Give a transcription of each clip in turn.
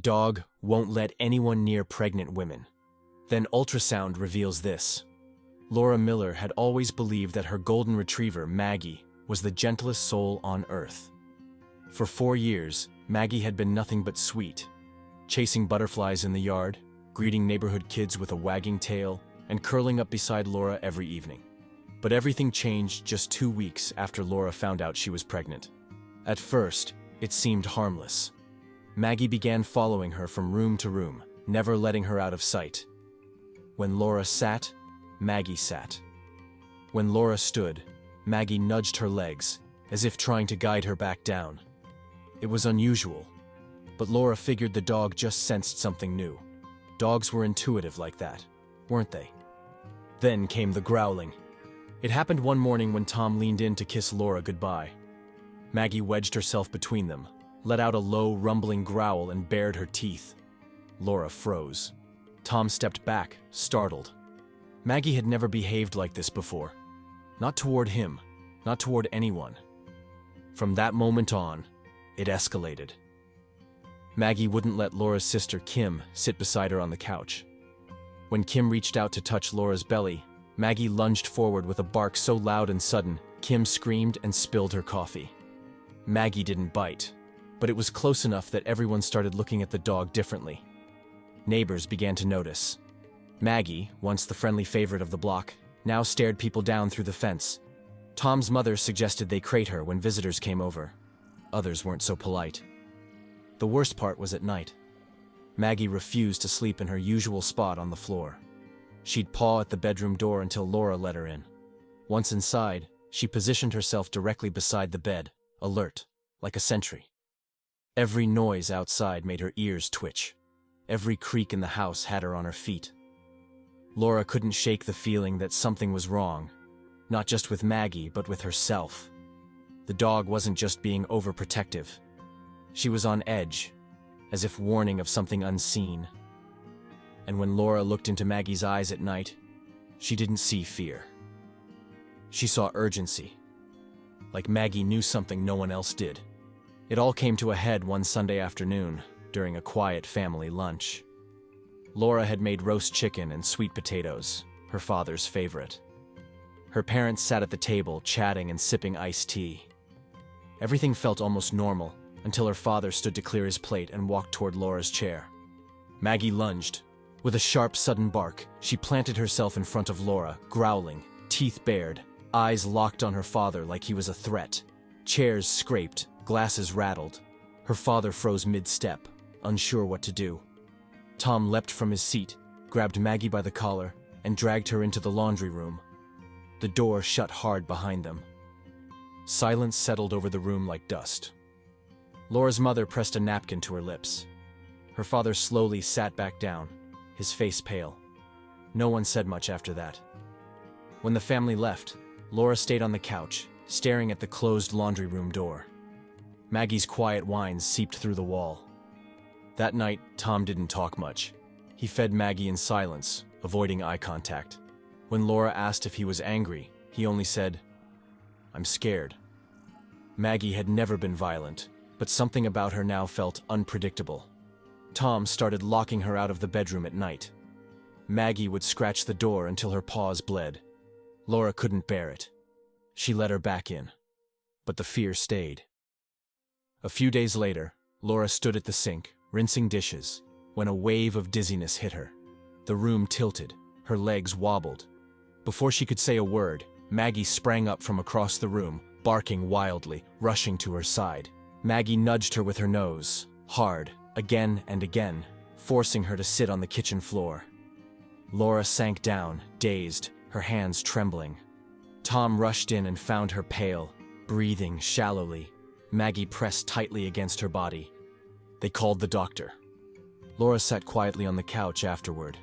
Dog won't let anyone near pregnant women. Then ultrasound reveals this. Laura Miller had always believed that her golden retriever, Maggie, was the gentlest soul on earth. For 4 years, Maggie had been nothing but sweet, chasing butterflies in the yard, greeting neighborhood kids with a wagging tail, and curling up beside Laura every evening. But everything changed just 2 weeks after Laura found out she was pregnant. At first, it seemed harmless. Maggie began following her from room to room, never letting her out of sight. When Laura sat, Maggie sat. When Laura stood, Maggie nudged her legs, as if trying to guide her back down. It was unusual, but Laura figured the dog just sensed something new. Dogs were intuitive like that, weren't they? Then came the growling. It happened one morning when Tom leaned in to kiss Laura goodbye. Maggie wedged herself between them, let out a low, rumbling growl and bared her teeth. Laura froze. Tom stepped back, startled. Maggie had never behaved like this before. Not toward him, not toward anyone. From that moment on, it escalated. Maggie wouldn't let Laura's sister, Kim, sit beside her on the couch. When Kim reached out to touch Laura's belly, Maggie lunged forward with a bark so loud and sudden, Kim screamed and spilled her coffee. Maggie didn't bite, but it was close enough that everyone started looking at the dog differently. Neighbors began to notice. Maggie, once the friendly favorite of the block, now stared people down through the fence. Tom's mother suggested they crate her when visitors came over. Others weren't so polite. The worst part was at night. Maggie refused to sleep in her usual spot on the floor. She'd paw at the bedroom door until Laura let her in. Once inside, she positioned herself directly beside the bed, alert, like a sentry. Every noise outside made her ears twitch. Every creak in the house had her on her feet. Laura couldn't shake the feeling that something was wrong, not just with Maggie, but with herself. The dog wasn't just being overprotective. She was on edge, as if warning of something unseen. And when Laura looked into Maggie's eyes at night, she didn't see fear. She saw urgency, like Maggie knew something no one else did. It all came to a head one Sunday afternoon, during a quiet family lunch. Laura had made roast chicken and sweet potatoes, her father's favorite. Her parents sat at the table, chatting and sipping iced tea. Everything felt almost normal, until her father stood to clear his plate and walked toward Laura's chair. Maggie lunged. With a sharp, sudden bark, she planted herself in front of Laura, growling, teeth bared, eyes locked on her father like he was a threat. Chairs scraped, glasses rattled. Her father froze mid-step, unsure what to do. Tom leapt from his seat, grabbed Maggie by the collar, and dragged her into the laundry room. The door shut hard behind them. Silence settled over the room like dust. Laura's mother pressed a napkin to her lips. Her father slowly sat back down, his face pale. No one said much after that. When the family left, Laura stayed on the couch, staring at the closed laundry room door. Maggie's quiet whines seeped through the wall. That night, Tom didn't talk much. He fed Maggie in silence, avoiding eye contact. When Laura asked if he was angry, he only said, "I'm scared." Maggie had never been violent, but something about her now felt unpredictable. Tom started locking her out of the bedroom at night. Maggie would scratch the door until her paws bled. Laura couldn't bear it. She let her back in, but the fear stayed. A few days later, Laura stood at the sink, rinsing dishes, when a wave of dizziness hit her. The room tilted, her legs wobbled. Before she could say a word, Maggie sprang up from across the room, barking wildly, rushing to her side. Maggie nudged her with her nose, hard, again and again, forcing her to sit on the kitchen floor. Laura sank down, dazed, her hands trembling. Tom rushed in and found her pale, breathing shallowly. Maggie pressed tightly against her body. They called the doctor. Laura sat quietly on the couch afterward,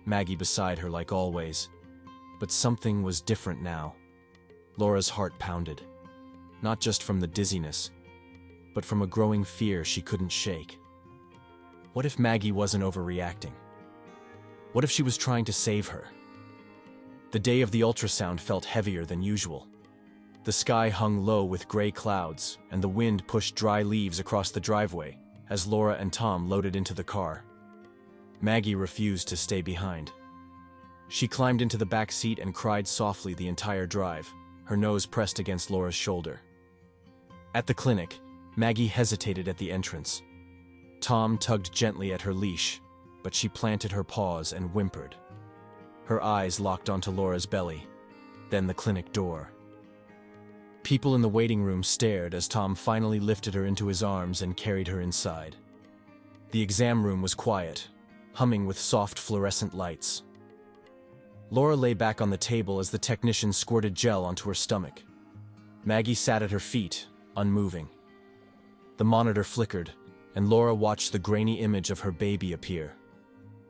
Maggie beside her like always. But something was different now. Laura's heart pounded, not just from the dizziness, but from a growing fear she couldn't shake. What if Maggie wasn't overreacting? What if she was trying to save her? The day of the ultrasound felt heavier than usual. The sky hung low with gray clouds, and the wind pushed dry leaves across the driveway, as Laura and Tom loaded into the car. Maggie refused to stay behind. She climbed into the back seat and cried softly the entire drive, her nose pressed against Laura's shoulder. At the clinic, Maggie hesitated at the entrance. Tom tugged gently at her leash, but she planted her paws and whimpered. Her eyes locked onto Laura's belly, then the clinic door. People in the waiting room stared as Tom finally lifted her into his arms and carried her inside. The exam room was quiet, humming with soft fluorescent lights. Laura lay back on the table as the technician squirted gel onto her stomach. Maggie sat at her feet, unmoving. The monitor flickered, and Laura watched the grainy image of her baby appear.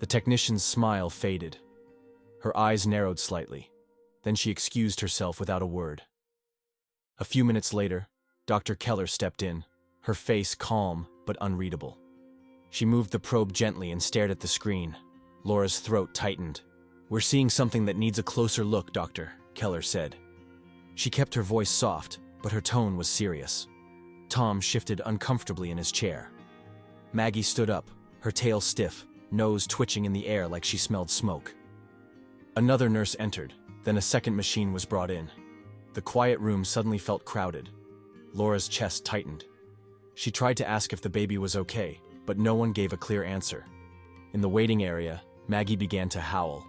The technician's smile faded. Her eyes narrowed slightly. Then she excused herself without a word. A few minutes later, Dr. Keller stepped in, her face calm but unreadable. She moved the probe gently and stared at the screen. Laura's throat tightened. "We're seeing something that needs a closer look, Doctor," Keller said. She kept her voice soft, but her tone was serious. Tom shifted uncomfortably in his chair. Maggie stood up, her tail stiff, nose twitching in the air like she smelled smoke. Another nurse entered, then a second machine was brought in. The quiet room suddenly felt crowded. Laura's chest tightened. She tried to ask if the baby was okay, but no one gave a clear answer. In the waiting area, Maggie began to howl.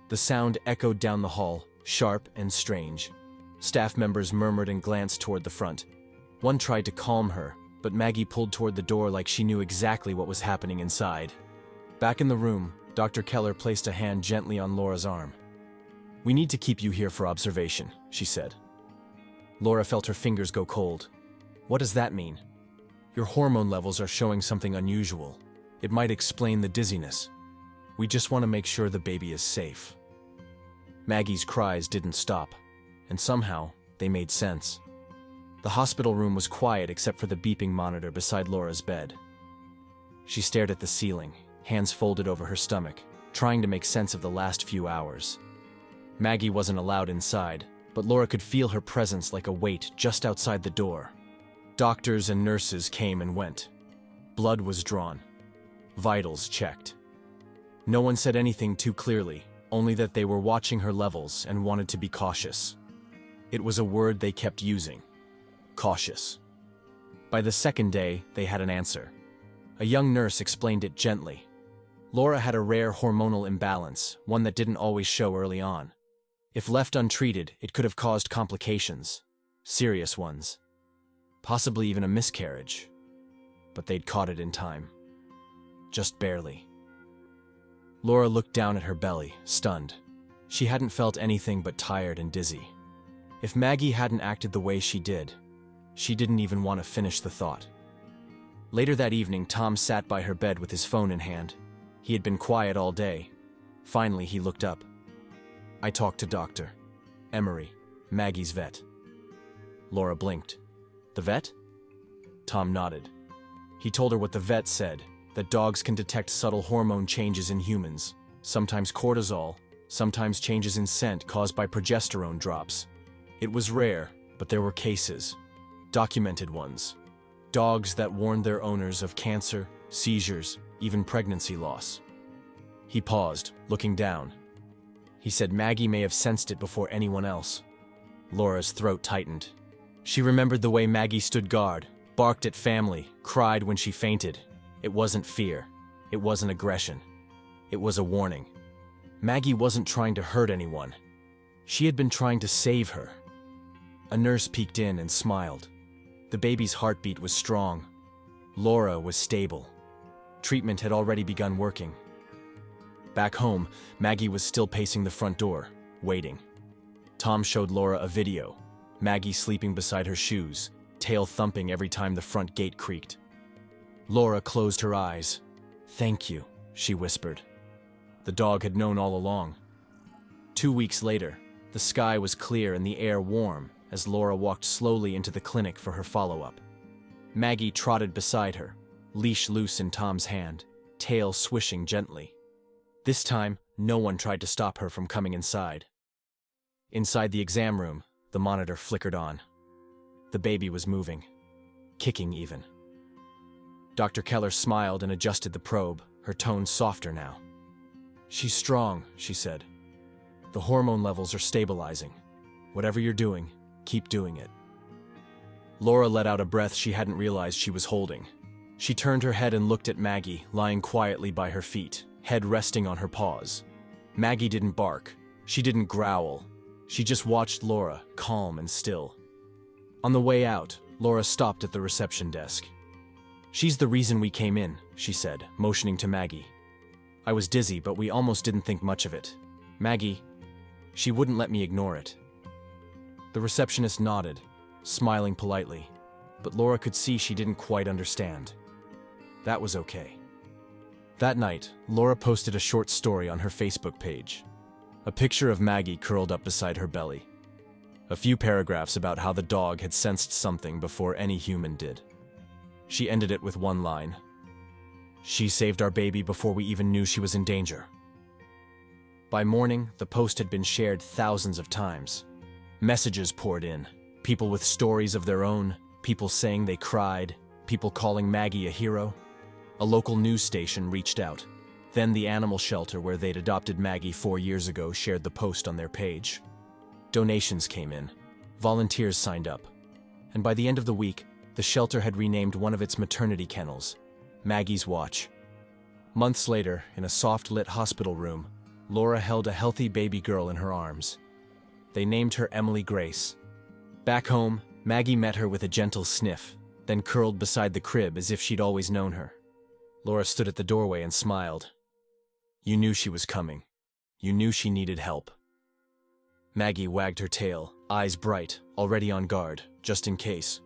The sound echoed down the hall, sharp and strange. Staff members murmured and glanced toward the front. One tried to calm her, but Maggie pulled toward the door like she knew exactly what was happening inside. Back in the room, Dr. Keller placed a hand gently on Laura's arm. "We need to keep you here for observation," she said. Laura felt her fingers go cold. "What does that mean?" "Your hormone levels are showing something unusual. It might explain the dizziness. We just want to make sure the baby is safe." Maggie's cries didn't stop, and somehow they made sense. The hospital room was quiet except for the beeping monitor beside Laura's bed. She stared at the ceiling, hands folded over her stomach, trying to make sense of the last few hours. Maggie wasn't allowed inside, but Laura could feel her presence like a weight just outside the door. Doctors and nurses came and went. Blood was drawn. Vitals checked. No one said anything too clearly, only that they were watching her levels and wanted to be cautious. It was a word they kept using. Cautious. By the second day, they had an answer. A young nurse explained it gently. Laura had a rare hormonal imbalance, one that didn't always show early on. If left untreated, it could have caused complications. Serious ones. Possibly even a miscarriage. But they'd caught it in time. Just barely. Laura looked down at her belly, stunned. She hadn't felt anything but tired and dizzy. If Maggie hadn't acted the way she did, she didn't even want to finish the thought. Later that evening, Tom sat by her bed with his phone in hand. He had been quiet all day. Finally, he looked up. "I talked to Dr. Emery, Maggie's vet." Laura blinked. "The vet?" Tom nodded. He told her what the vet said, that dogs can detect subtle hormone changes in humans, sometimes cortisol, sometimes changes in scent caused by progesterone drops. It was rare, but there were cases. Documented ones. Dogs that warned their owners of cancer, seizures, even pregnancy loss. He paused, looking down. He said Maggie may have sensed it before anyone else. Laura's throat tightened. She remembered the way Maggie stood guard, barked at family, cried when she fainted. It wasn't fear. It wasn't aggression. It was a warning. Maggie wasn't trying to hurt anyone. She had been trying to save her. A nurse peeked in and smiled. The baby's heartbeat was strong. Laura was stable. Treatment had already begun working. Back home, Maggie was still pacing the front door, waiting. Tom showed Laura a video. Maggie sleeping beside her shoes, tail thumping every time the front gate creaked. Laura closed her eyes. "Thank you," she whispered. The dog had known all along. 2 weeks later, the sky was clear and the air warm as Laura walked slowly into the clinic for her follow-up. Maggie trotted beside her, leash loose in Tom's hand, tail swishing gently. This time, no one tried to stop her from coming inside. Inside the exam room, the monitor flickered on. The baby was moving, kicking even. Dr. Keller smiled and adjusted the probe, her tone softer now. "She's strong," she said. "The hormone levels are stabilizing. Whatever you're doing, keep doing it." Laura let out a breath she hadn't realized she was holding. She turned her head and looked at Maggie, lying quietly by her feet, head resting on her paws. Maggie didn't bark. She didn't growl. She just watched Laura, calm and still. On the way out, Laura stopped at the reception desk. "She's the reason we came in," she said, motioning to Maggie. "I was dizzy, but we almost didn't think much of it. Maggie, she wouldn't let me ignore it." The receptionist nodded, smiling politely, but Laura could see she didn't quite understand. That was okay. That night, Laura posted a short story on her Facebook page. A picture of Maggie curled up beside her belly. A few paragraphs about how the dog had sensed something before any human did. She ended it with one line. "She saved our baby before we even knew she was in danger." By morning, the post had been shared thousands of times. Messages poured in, people with stories of their own, people saying they cried, people calling Maggie a hero. A local news station reached out. Then the animal shelter where they'd adopted Maggie 4 years ago shared the post on their page. Donations came in. Volunteers signed up. And by the end of the week, the shelter had renamed one of its maternity kennels, Maggie's Watch. Months later, in a soft-lit hospital room, Laura held a healthy baby girl in her arms. They named her Emily Grace. Back home, Maggie met her with a gentle sniff, then curled beside the crib as if she'd always known her. Laura stood at the doorway and smiled. "You knew she was coming. You knew she needed help." Maggie wagged her tail, eyes bright, already on guard, just in case.